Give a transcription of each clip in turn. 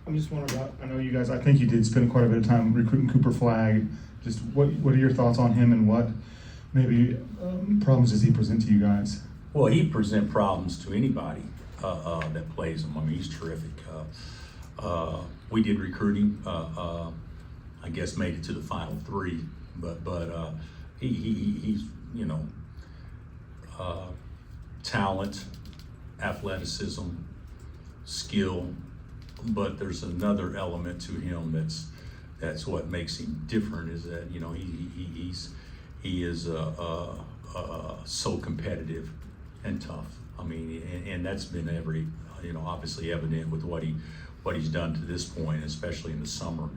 I'm just wondering about, I know you guys, I think you did spend quite a bit of time recruiting Cooper Flagg. Just what are your thoughts on him, and what maybe problems does he present to you guys? Well, he present problems to anybody that plays him. I mean, he's terrific. We did recruit him. I guess made it to the final three, but he's talent, athleticism, skill, but there's another element to him that's what makes him different, is that he is so competitive and tough. I mean, and that's been obviously evident with what he's done to this point, especially in the summer,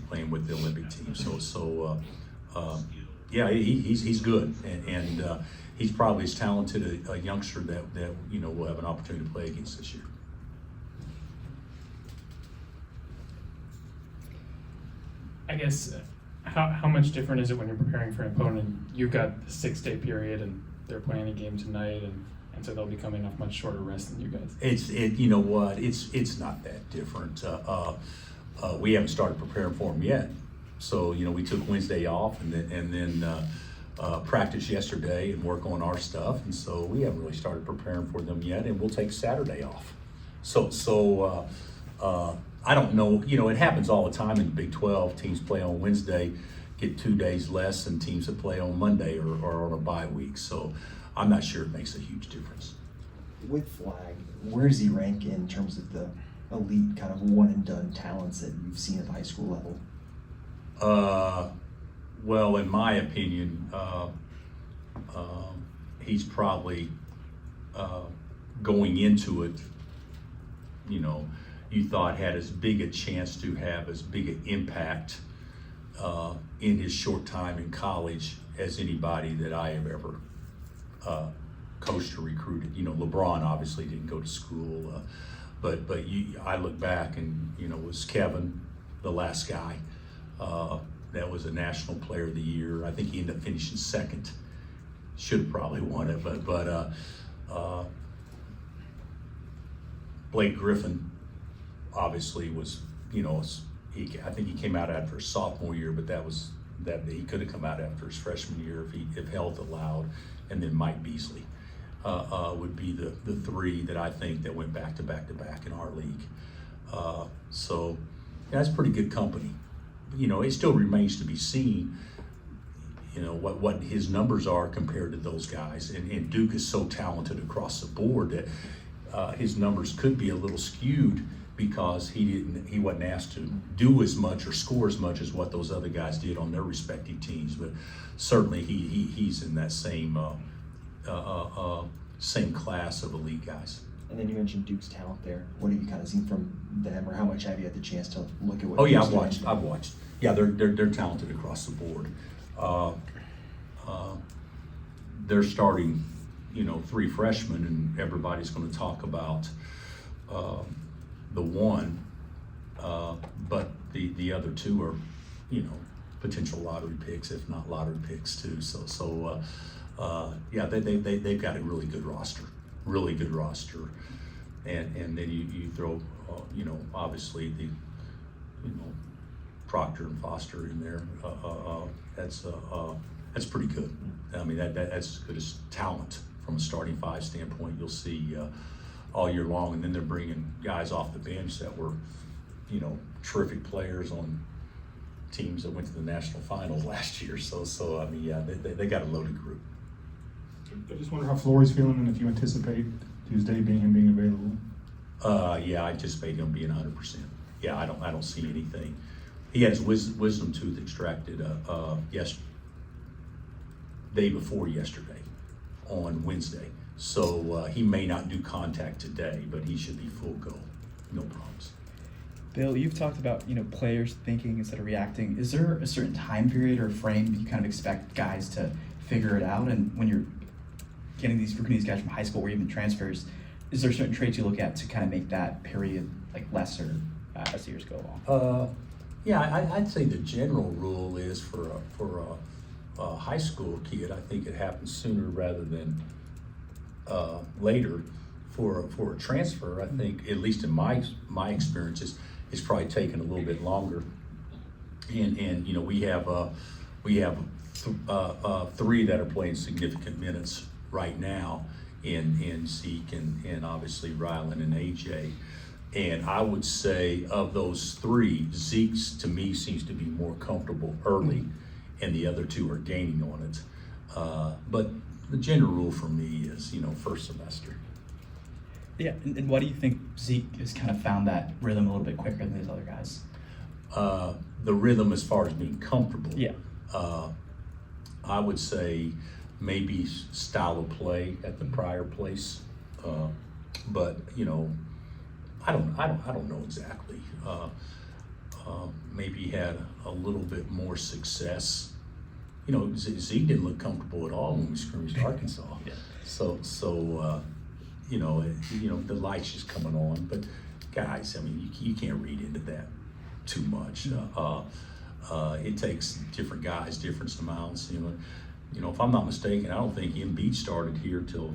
playing with the Olympic team. Yeah, he's good, and he's probably as talented a youngster that will have an opportunity to play against this year. I guess, how much different is it when you're preparing for an opponent? You've got the 6-day period, and they're playing a game tonight, and so they'll be coming off much shorter rest than you guys. It's not that different. We haven't started preparing for them yet, so we took Wednesday off, and then practice yesterday and work on our stuff, and so we haven't really started preparing for them yet, and we'll take Saturday off. So I don't know, it happens all the time in the Big 12. Teams play on Wednesday, get 2 days less than teams that play on Monday or on a bye week. So I'm not sure it makes a huge difference. With Flagg, where does he rank in terms of the elite kind of one and done talents that you've seen at the high school level? Well, in my opinion, he's probably going into it, you thought had as big a chance to have as big an impact in his short time in college as anybody that I have ever coached or recruited. LeBron obviously didn't go to school, but I look back and was Kevin the last guy that was a National Player of the Year. I think he ended up finishing second. Should have probably won it, but Blake Griffen obviously was, I think he came out after his sophomore year, but that he could have come out after his freshman year if health allowed. And then Mike Beasley would be the three that I think that went back to back to back in our league. So that's pretty good company. It still remains to be seen, what his numbers are compared to those guys. And Duke is so talented across the board that his numbers could be a little skewed because he wasn't asked to do as much or score as much as what those other guys did on their respective teams. But certainly he's in that same class of elite guys. And then you mentioned Duke's talent there. What have you kind of seen from them, or how much have you had the chance to look at what? Oh yeah, Duke's I've watched. Yeah, they're talented across the board. They're starting, 3 freshmen, and everybody's going to talk about the one, but the other 2 are, potential lottery picks, if not lottery picks too. So yeah, they've got a really good roster, and then you throw, obviously the, Proctor and Foster in there. That's pretty good. I mean, that's as good as talent from a starting 5 standpoint you'll see all year long. And then they're bringing guys off the bench that were, terrific players on teams that went to the national finals last year. So I mean, yeah, they got a loaded group. I just wonder how Flory's feeling, and if you anticipate Tuesday him being available. Yeah, I anticipate him being 100%. Yeah, I don't see anything. He had his wisdom tooth extracted day before yesterday on Wednesday. So he may not do contact today, but he should be full go, no problems. Bill, you've talked about players thinking instead of reacting. Is there a certain time period or frame you kind of expect guys to figure it out? And when you're recruiting these guys from high school or even transfers, is there certain traits you look at to kind of make that period lesser as the years go along? Yeah, I'd say the general rule is for a high school kid, I think it happens sooner rather than later. For a transfer, I think, at least in my experiences, it's probably taken a little bit longer. And you know, we have three that are playing significant minutes right now in Zeke and obviously Rylan and AJ. And I would say of those three, Zeke's to me seems to be more comfortable early, and the other two are gaining on it. But the general rule for me is, you know, first semester. Yeah, and why do you think Zeke has kind of found that rhythm a little bit quicker than these other guys? The rhythm as far as being comfortable. Yeah. I would say maybe style of play at the prior place, but you know, I don't know exactly. Maybe he had a little bit more success. You know, Zeke didn't look comfortable at all when we scrimmaged Arkansas. Yeah. So you know, the light's just coming on. But guys, I mean, you can't read into that too much. It takes different guys, different amounts. You know, if I'm not mistaken, I don't think Embiid started here till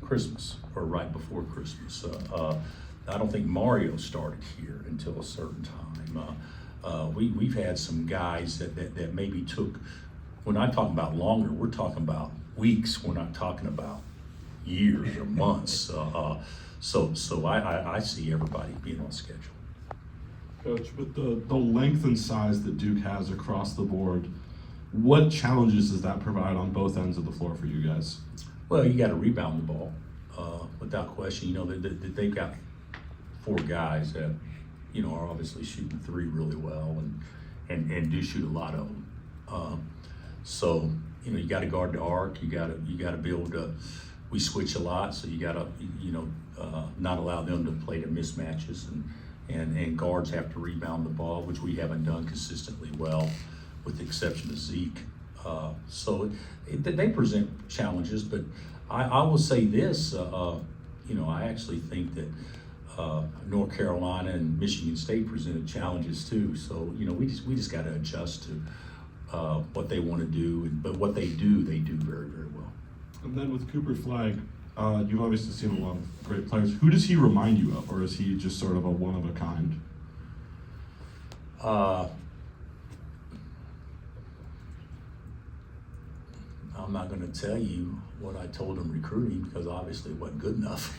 Christmas or right before Christmas. I don't think Mario started here until a certain time. We've had some guys that maybe took. We're not talking about longer. We're talking about weeks. We're not talking about years or months. So I see everybody being on schedule. Coach, with the length and size that Duke has across the board, what challenges does that provide on both ends of the floor for you guys? Well, you got to rebound the ball, without question. You know, they've got four guys that, you know, are obviously shooting three really well and do shoot a lot of them. So, you know, you got to guard the arc. You got to be able to. We switch a lot, so you got to, you know, not allow them to play the mismatches, and guards have to rebound the ball, which we haven't done consistently well, with the exception of Zeke. So they present challenges, but I will say this, you know, I actually think that North Carolina and Michigan State presented challenges too. So, you know, we just got to adjust to what they want to do, but what they do very, very well. And then with Cooper Flag, you've obviously seen a lot of great players. Who does he remind you of, or is he just sort of a one of a kind? I'm not going to tell you what I told him recruiting, because obviously it wasn't good enough.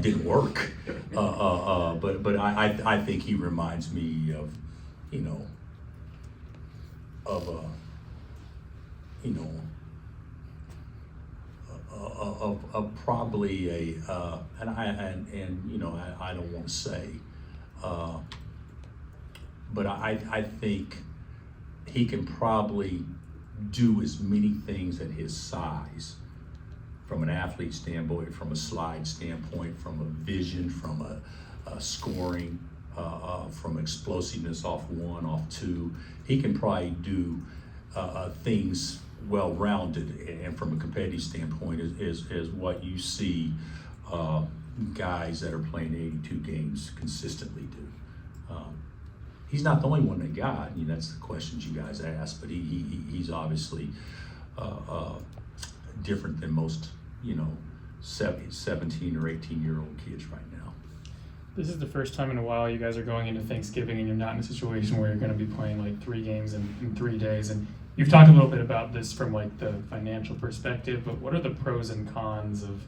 Didn't work. But I think he reminds me of, you know, of probably a and you know, I don't want to say, but I think he can probably do as many things at his size, from an athlete standpoint, from a slide standpoint, from a vision, from a scoring, from explosiveness off one, off two. He can probably do things well-rounded, and from a competitive standpoint is what you see guys that are playing 82 games consistently do. He's not the only one they got. You know, that's the questions you guys ask, but he's obviously different than most, you know, 17 or 18-year-old kids right now. This is the first time in a while you guys are going into Thanksgiving and you're not in a situation where you're going to be playing like 3 games in 3 days. And you've talked a little bit about this from like the financial perspective, but what are the pros and cons of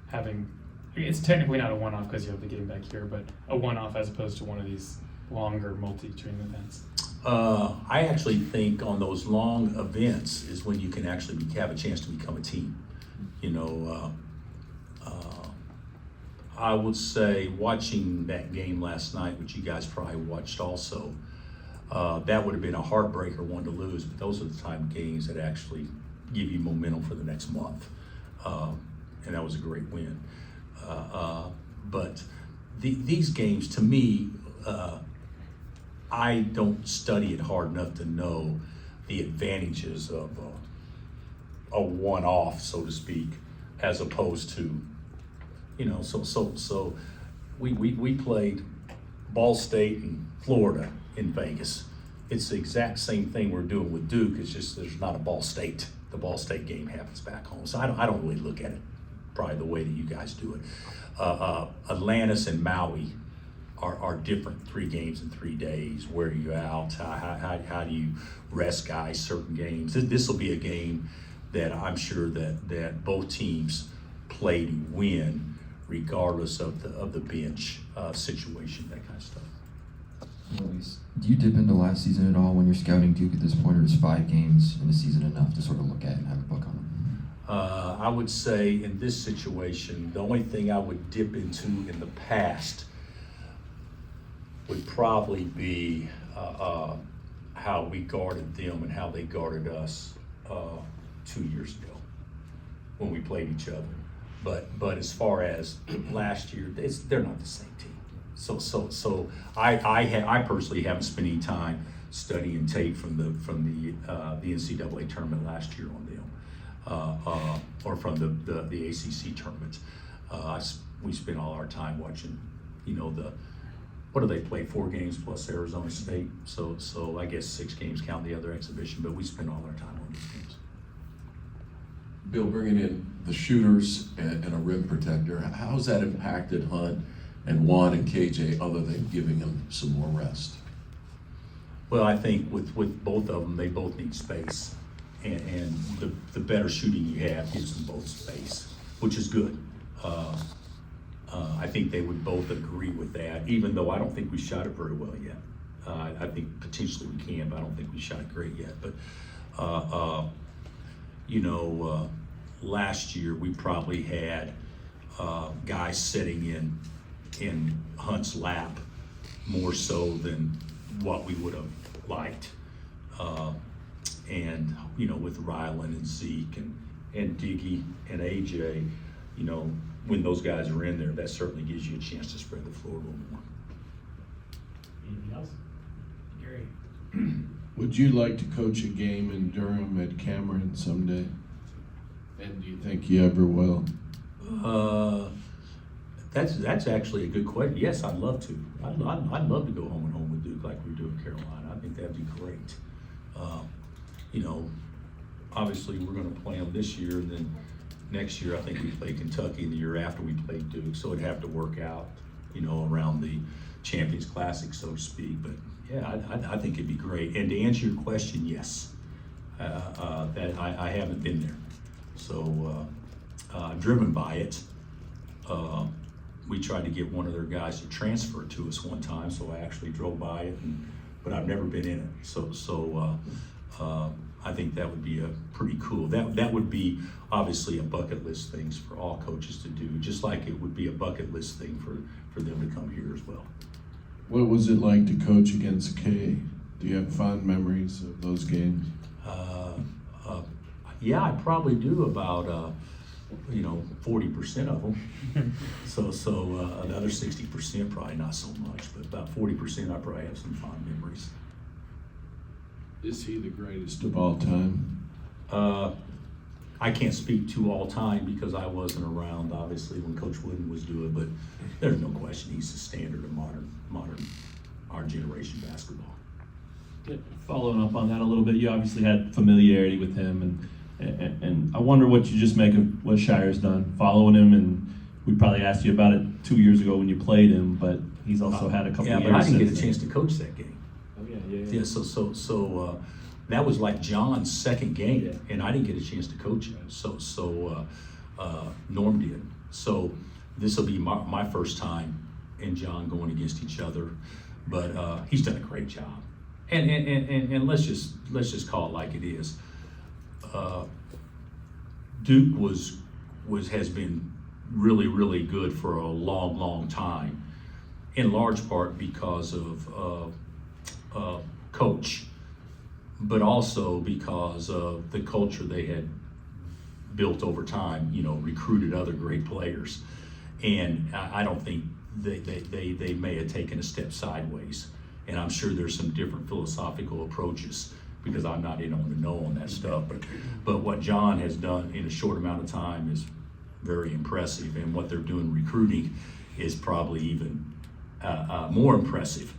having, it's technically not a one-off because you have the game back here, but a one-off as opposed to one of these longer multi-team events? I actually think on those long events is when you can actually have a chance to become a team. You know, I would say watching that game last night, which you guys probably watched also, that would have been a heartbreaker one to lose, but those are the type of games that actually give you momentum for the next month. And that was a great win. But these games, to me, I don't study it hard enough to know the advantages of a one-off, so to speak, as opposed to, you know, so we played Ball State and Florida in Vegas. It's the exact same thing we're doing with Duke. It's just there's not a Ball State. The Ball State game happens back home. So I don't really look at it probably the way that you guys do it. Atlantis and Maui are different. 3 games in 3 days. Where are you out? How do you rest guys certain games? This will be a game that I'm sure that both teams play to win, regardless of the bench situation, that kind of stuff. Luis, do you dip into last season at all when you're scouting Duke at this point, or is 5 games in a season enough to sort of look at and have a book on them? I would say in this situation, the only thing I would dip into in the past would probably be how we guarded them and how they guarded us 2 years ago when we played each other. But as far as last year, they're not the same team. So I personally haven't spent any time studying tape from the NCAA tournament last year on them, or from the ACC tournament. We spent all our time watching, what do they play? 4 games plus Arizona State. So I guess 6 games count the other exhibition, but we spent all our time on these games. Bill, bringing in the shooters and a rim protector, how's that impacted Hunt and Juan and KJ, other than giving them some more rest? Well, I think with both of them, they both need space, and the better shooting you have gives them both space, which is good. I think they would both agree with that, even though I don't think we shot it very well yet. I think potentially we can, but I don't think we shot it great yet. But last year we probably had guys sitting in Hunt's lap more so than what we would have liked. And with Rylan and Zeke and Diggy and AJ, when those guys are in there, that certainly gives you a chance to spread the floor a little more. Anything else? Gary? Would you like to coach a game in Durham at Cameron someday? And do you think you ever will? That's actually a good question. Yes, I'd love to. I'd love to go home with Duke like we do in Carolina. I think that'd be great. Obviously we're going to play them this year, and then next year I think we play Kentucky, and the year after we play Duke. So it'd have to work out, around the Champions Classic, so to speak. But yeah, I think it'd be great. And to answer your question, yes, that I haven't been there, so I'm driven by it. We tried to get one of their guys to transfer to us one time, so I actually drove by it, but I've never been in it. So I think that would be a pretty cool. That would be obviously a bucket list things for all coaches to do, just like it would be a bucket list thing for them to come here as well. What was it like to coach against K? Do you have fond memories of those games? Yeah, I probably do about 40% of them. So the other 60% probably not so much, but about 40% I probably have some fond memories. Is he the greatest of all time? I can't speak to all time because I wasn't around, obviously, when Coach Wooden was doing, but there's no question he's the standard of modern our generation basketball. Following up on that a little bit, you obviously had familiarity with him, and I wonder what you just make of what Shire's done, following him, and we probably asked you about it 2 years ago when you played him, but he's also had a couple yeah, years. Yeah, but I didn't get a since chance to coach that game. Oh yeah. Yeah, so that was like John's second game, and I didn't get a chance to coach him. So Norm did. So this will be my first time and John going against each other, but he's done a great job. And let's just call it like it is. Duke has been really good for a long time, in large part because of coach, but also because of the culture they had built over time. Recruited other great players, and I don't think they may have taken a step sideways. And I'm sure there's some different philosophical approaches because I'm not in on the know on that stuff. But what John has done in a short amount of time is very impressive, and what they're doing recruiting is probably even more impressive.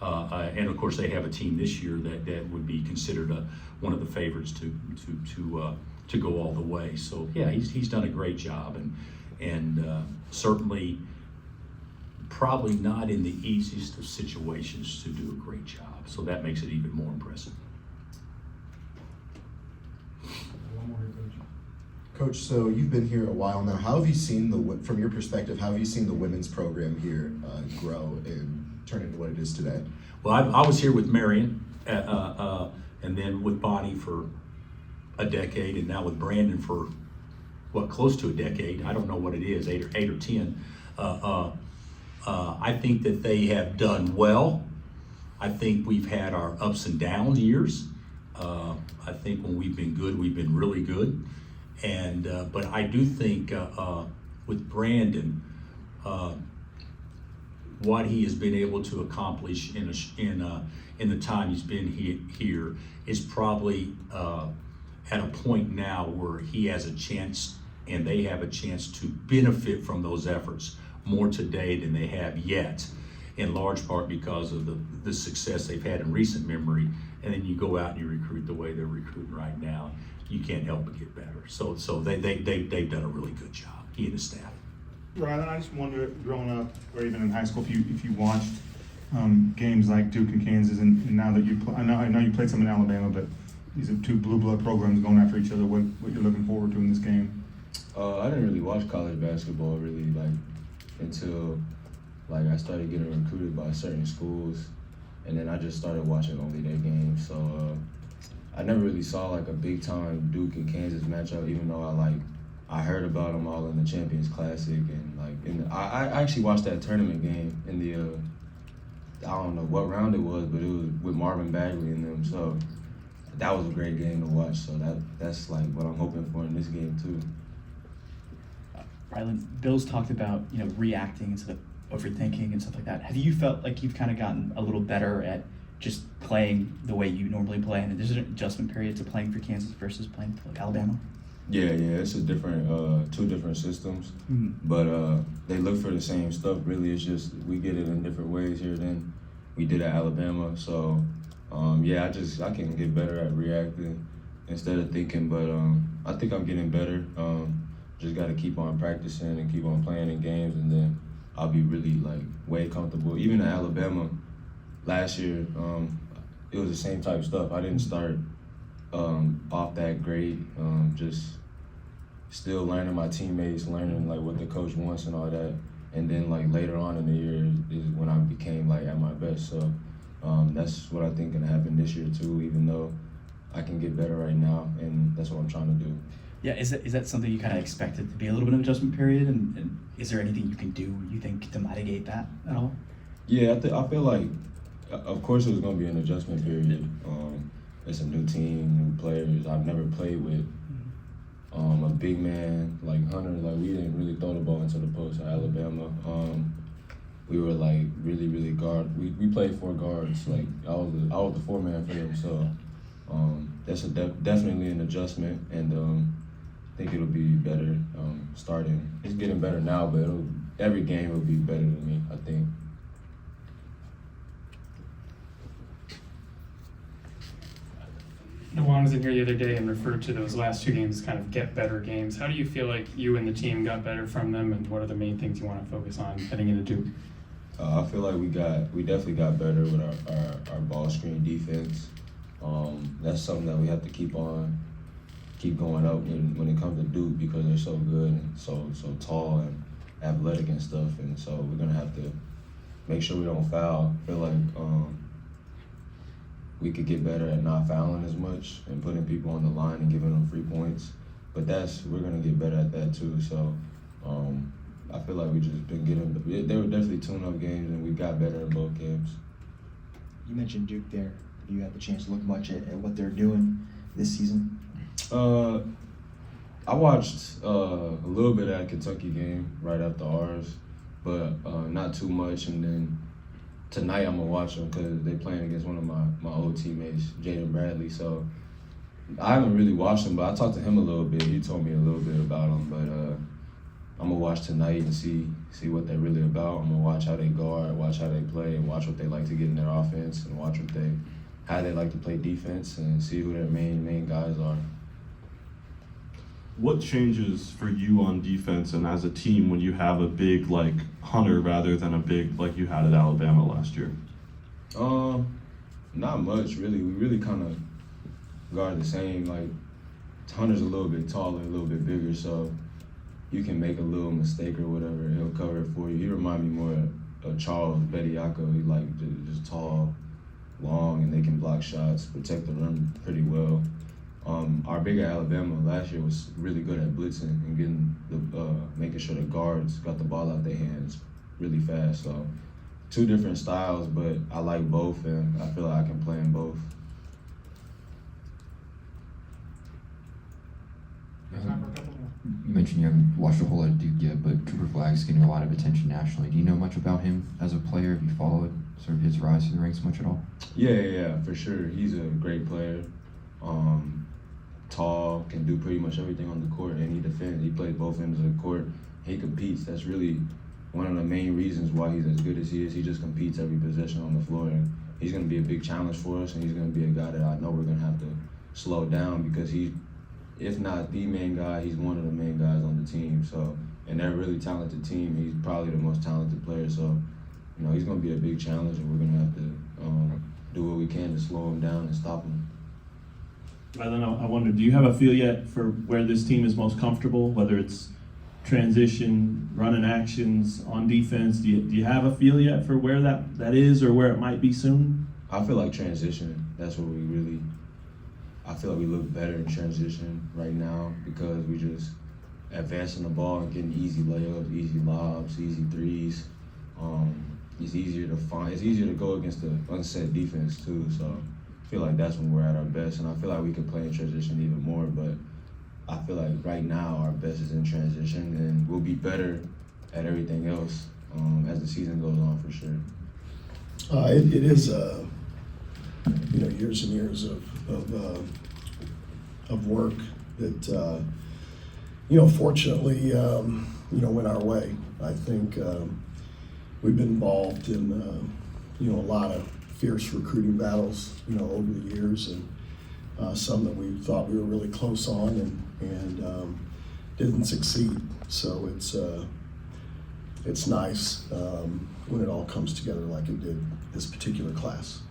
And of course, they have a team this year that would be considered one of the favorites to go all the way. So yeah, he's done a great job, and certainly probably not in the easiest of situations to do a great job. So that makes it even more impressive. Coach, so you've been here a while now. How have you seen from your perspective, how have you seen the women's program here grow and turn into what it is today? Well, I was here with Marion, and then with Bonnie for a decade, and now with Brandon for close to a decade. I don't know what it is, 8 or 10. I think that they have done well. I think we've had our ups and down years. I think when we've been good, we've been really good. And but I do think with Brandon, what he has been able to accomplish in the time he's been here is probably at a point now where he has a chance, and they have a chance to benefit from those efforts more today than they have yet, in large part because of the success they've had in recent memory. And then you go out and you recruit the way they're recruiting right now, you can't help but get better. So they've done a really good job, he and his staff. Rylan, I just wonder, growing up, or even in high school, if you watched games like Duke and Kansas, and now that I know you played some in Alabama, but these are two blue blood programs going after each other. What you're looking forward to in this game? I didn't really watch college basketball until I started getting recruited by certain schools, and then I just started watching only their games. So I never really saw a big time Duke and Kansas matchup, even though I heard about them all in the Champions Classic, and I actually watched that tournament game in the I don't know what round it was, but it was with Marvin Bagley and them. So that was a great game to watch. So that's what I'm hoping for in this game too. Rylan, Bill's talked about reacting instead of overthinking and stuff like that. Have you felt like you've kind of gotten a little better at just playing the way you normally play, and there's an adjustment period to playing for Kansas versus playing for Alabama? Yeah, it's a different, two different systems, but they look for the same stuff. Really, it's just we get it in different ways here than we did at Alabama. So, I can get better at reacting instead of thinking. But I think I'm getting better. Just got to keep on practicing and keep on playing in games, and then I'll be really way comfortable. Even at Alabama last year, it was the same type of stuff. I didn't start off that great, just still learning my teammates, learning what the coach wants and all that. And then later on in the year is when I became at my best. So that's what I think gonna happen this year too, even though I can get better right now, and that's what I'm trying to do. Yeah, is that something you kind of expected to be a little bit of an adjustment period, and is there anything you can do, you think, to mitigate that at all? Yeah, I feel of course it was gonna be an adjustment period. It's a new team, new players. I've never played with a big man like Hunter. We didn't really throw the ball into the post at Alabama. We were really, really guard. We played 4 guards. I was the 4-man for them. So that's definitely an adjustment, and I think it'll be better starting. It's getting better now, but every game will be better than me, I think. Juan was in here the other day and referred to those last 2 games as kind of get better games. How do you feel like you and the team got better from them, and what are the main things you want to focus on heading into Duke? I feel like we definitely got better with our ball screen defense. That's something that we have to keep going up when it comes to Duke, because they're so good and so tall and athletic and stuff, and so we're gonna have to make sure we don't foul. I feel like we could get better at not fouling as much and putting people on the line and giving them free points. But we're gonna get better at that too. So I feel like we just been getting. They were definitely tune-up games, and we got better in both games. You mentioned Duke there. Have you had the chance to look much at what they're doing this season? I watched a little bit of that Kentucky game right after ours, but not too much. And then tonight I'm gonna watch them because they're playing against one of my old teammates, Jaden Bradley. So I haven't really watched them, but I talked to him a little bit. He told me a little bit about them, but I'm gonna watch tonight and see what they're really about. I'm gonna watch how they guard, watch how they play, and watch what they like to get in their offense, and watch how they like to play defense, and see who their main guys are. What changes for you on defense and as a team when you have a big like Hunter rather than a big like you had at Alabama last year? Not much really. We really kind of guard the same. Like Hunter's a little bit taller, a little bit bigger, so you can make a little mistake or whatever, he'll cover it for you. He remind me more of Charles Bediako. He like just tall, long, and they can block shots, protect the rim pretty well. Our big at Alabama last year was really good at blitzing and getting making sure the guards got the ball out their hands really fast. So 2 different styles, but I like both, and I feel like I can play in both. You mentioned you haven't watched a whole lot of Duke yet, but Cooper Flagg's getting a lot of attention nationally. Do you know much about him as a player? Have you followed sort of his rise through the ranks much at all? Yeah, for sure. He's a great player. Tall, can do pretty much everything on the court, and he defends. He plays both ends of the court. He competes. That's really one of the main reasons why he's as good as he is. He just competes every possession on the floor, and he's going to be a big challenge for us, and he's going to be a guy that I know we're going to have to slow down because he's, if not the main guy, he's one of the main guys on the team. So, and they're a really talented team. He's probably the most talented player. So, he's going to be a big challenge, and we're going to have to do what we can to slow him down and stop him. Rylan, I wonder, do you have a feel yet for where this team is most comfortable, whether it's transition, running actions, on defense? Do you have a feel yet for where that is or where it might be soon? I feel like transition, that's where I feel like we look better in transition right now because we just advancing the ball and getting easy layups, easy lobs, easy threes. It's easier to go against the unset defense too, so I feel like that's when we're at our best, and I feel like we could play in transition even more, but I feel like right now our best is in transition, and we'll be better at everything else as the season goes on for sure. It is years and years of work that fortunately went our way. I think we've been involved in a lot of fierce recruiting battles over the years, and some that we thought we were really close on and didn't succeed. So it's nice when it all comes together like it did this particular class.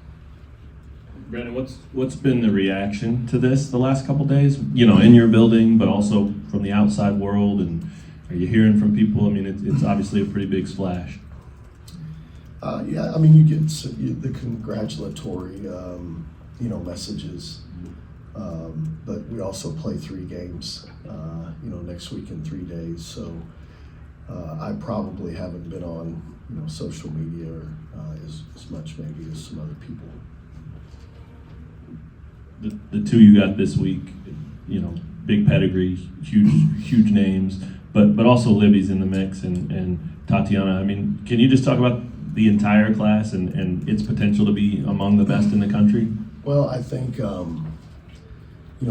Brandon, what's been the reaction to this the last couple days? In your building, but also from the outside world, and are you hearing from people? I mean, it's obviously a pretty big splash. You get the congratulatory, messages, but we also play 3 games, next week in 3 days. So I probably haven't been on, social media or as much maybe as some other people. The 2 you got this week, big pedigree, huge names, but also Libby's in the mix and Tatiana. I mean, can you just talk about the entire class and its potential to be among the best in the country? Well, I think,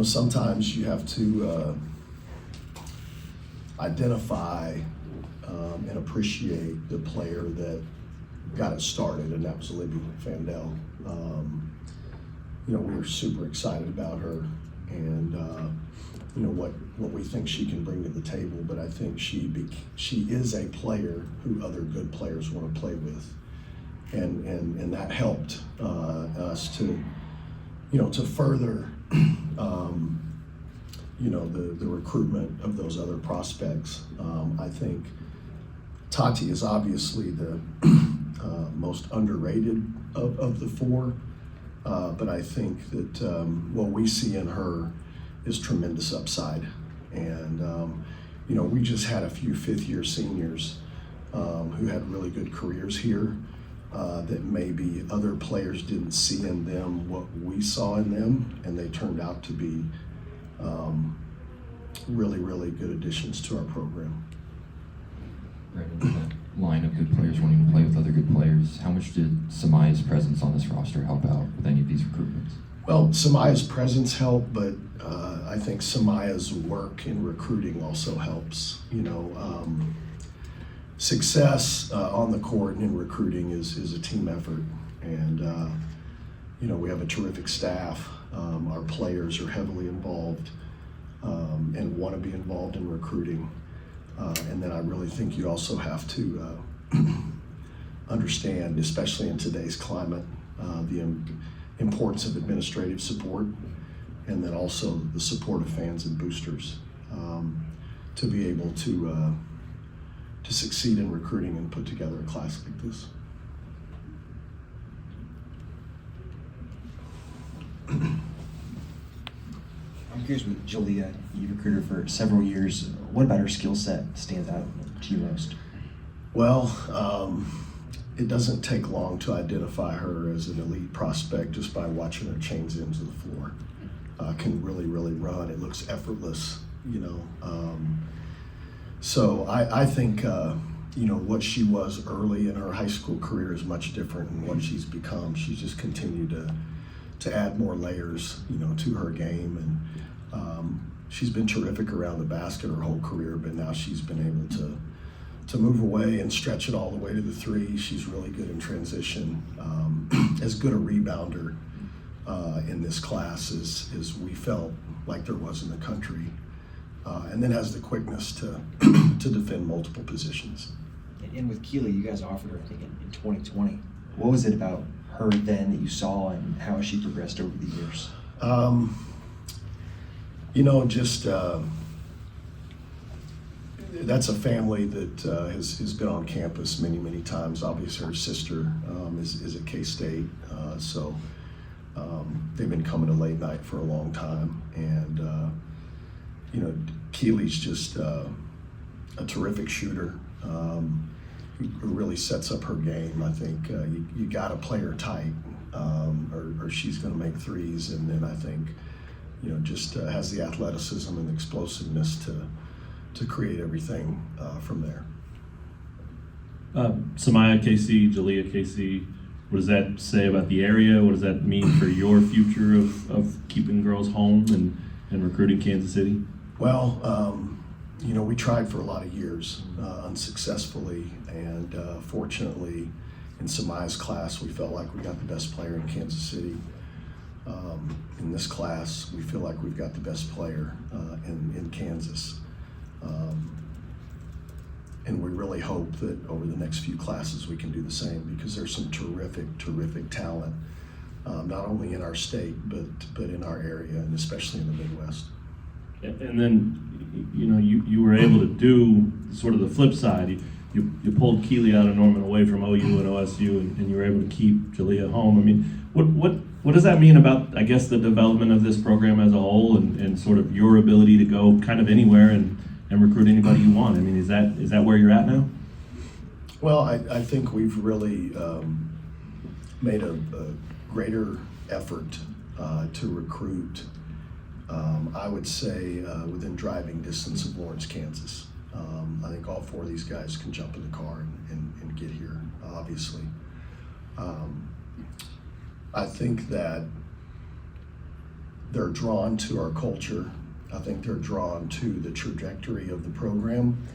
sometimes you have to identify and appreciate the player that got it started, and that was Libby Fandel. We were super excited about her and, what we think she can bring to the table, but I think she is a player who other good players want to play with. And that helped us to further, the recruitment of those other prospects. I think Tati is obviously the most underrated of the 4, but I think that what we see in her is tremendous upside. And, we just had a few 5th-year seniors who had really good careers here. That maybe other players didn't see in them what we saw in them, and they turned out to be really, really good additions to our program. Brandon, that line of good players wanting to play with other good players, how much did Samaya's presence on this roster help out with any of these recruitments? Well, Samaya's presence helped, but I think Samaya's work in recruiting also helps. Success on the court and in recruiting is a team effort, and we have a terrific staff. Our players are heavily involved. and want to be involved in recruiting. And then I really think you also have to understand, especially in today's climate, the importance of administrative support, and then also the support of fans and boosters to be able to succeed in recruiting and put together a class like this. I'm curious with Jalea, you've recruited her for several years. What about her skill set stands out to you most? Well, it doesn't take long to identify her as an elite prospect just by watching her change into the floor. Can really, really run. It looks effortless, you know. So I think, you know, what she was early in her high school career is much different than what she's become. She's just continued to add more layers, you know, to her game. And she's been terrific around the basket her whole career, but now she's been able to move away and stretch it all the way to the three. She's really good in transition. As good a rebounder in this class as we felt like there was in the country. And then has the quickness to defend multiple positions. And with Keely, you guys offered her, I think, in 2020. What was it about her then that you saw, and how has she progressed over the years? You know, just that's a family that has been on campus many, many times. Obviously, her sister is at K-State, so they've been coming to late night for a long time. And you know, Keely's just a terrific shooter who really sets up her game. I think you got to play her tight, or she's going to make threes. And then I think, you know, just has the athleticism and the explosiveness to create everything from there. Samaya KC, Jalea KC, what does that say about the area? What does that mean for your future of keeping girls home and recruiting Kansas City? Well, you know, we tried for a lot of years unsuccessfully, and fortunately in Samaya's class we felt like we got the best player in Kansas City. In this class we feel like we've got the best player in Kansas. And we really hope that over the next few classes we can do the same, because there's some terrific talent, not only in our state, but in our area, and especially in the Midwest. And then, you know, you were able to do sort of the flip side. You pulled Keely out of Norman away from OU and OSU, and you were able to keep Jalea home. I mean, what does that mean about, I guess, the development of this program as a whole, and sort of your ability to go kind of anywhere and recruit anybody you want? I mean, is that where you're at now? Well, I think we've really made a greater effort to recruit, I would say, within driving distance of Lawrence, Kansas. I think all four of these guys can jump in the car and get here, obviously. I think that they're drawn to our culture. I think they're drawn to the trajectory of the program,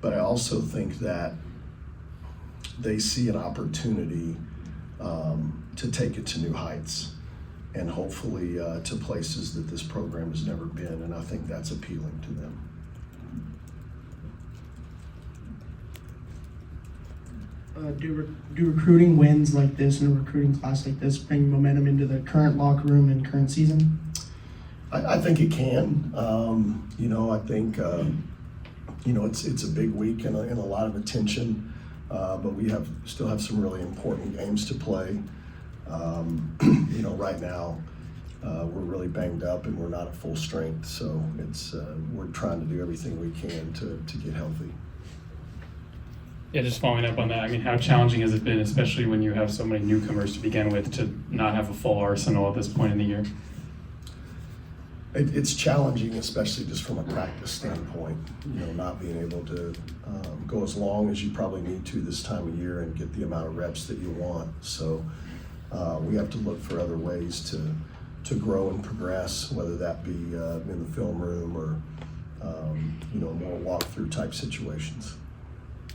but I also think that they see an opportunity to take it to new heights, and hopefully to places that this program has never been, and I think that's appealing to them. Do recruiting wins like this and a recruiting class like this bring momentum into the current locker room and current season? I think it can. You know, I think you know, it's a big week and a lot of attention, but we still have some really important games to play. You know, right now we're really banged up and we're not at full strength, so we're trying to do everything we can to get healthy. Yeah, just following up on that, I mean, how challenging has it been, especially when you have so many newcomers to begin with, to not have a full arsenal at this point in the year? It's challenging, especially just from a practice standpoint, you know, not being able to go as long as you probably need to this time of year and get the amount of reps that you want. So we have to look for other ways to grow and progress, whether that be in the film room or, you know, more walkthrough type situations.